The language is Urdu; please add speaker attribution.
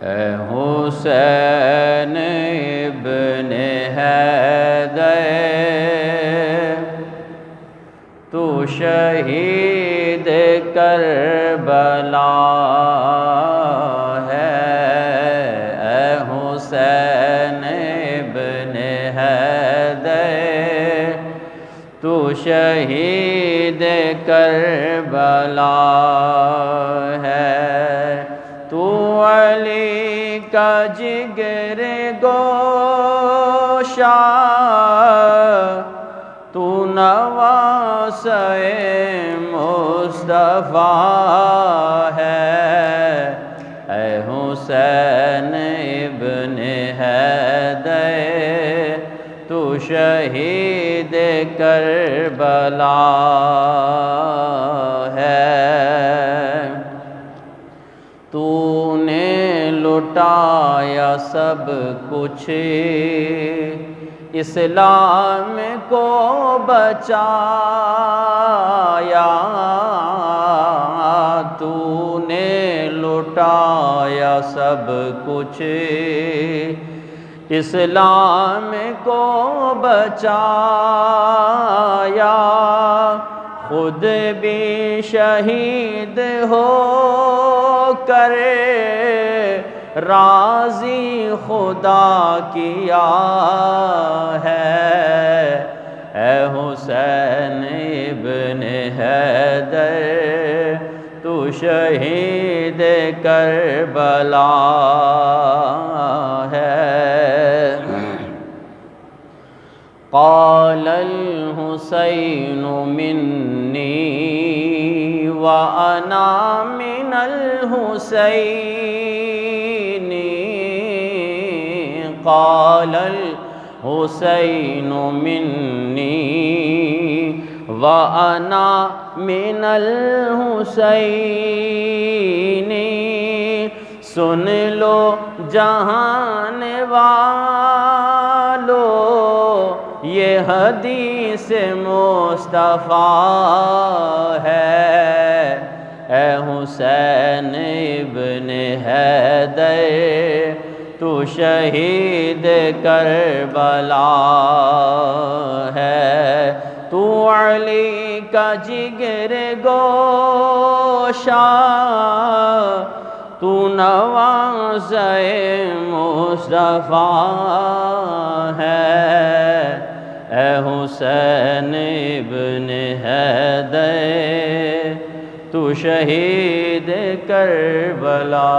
Speaker 1: اے حسین ابن حیدر تو شہید کربلا ہے، اے حسین ابن حیدر تو شہید کربلا ہے، تو علی کا جگر گوشہ، تو نواسۂ مصطفیٰ ہے، اے حسین ابن حیدر تو شہید کربلا ہے۔ تو نے لٹایا سب کچھ اسلام کو بچایا، تو نے لٹایا سب کچھ اسلام کو بچایا، خود بھی شہید ہو کر راضی خدا کیا ہے، اے حسین ابن حیدر تو شہید کربلا ہے۔ قال الحسین منی وأنا من الحسین، قال الحسین منی وأنا من الحسین، سن لو جہان والو یہ حدیث مصطفیٰ ہے، اے حسین ابن حیدر تو شہید کربلا ہے، تو علی کا جگر گوشہ، تو نواسۂ مصطفیٰ ہے، اے حسین ابن حیدر تو شہید کربلا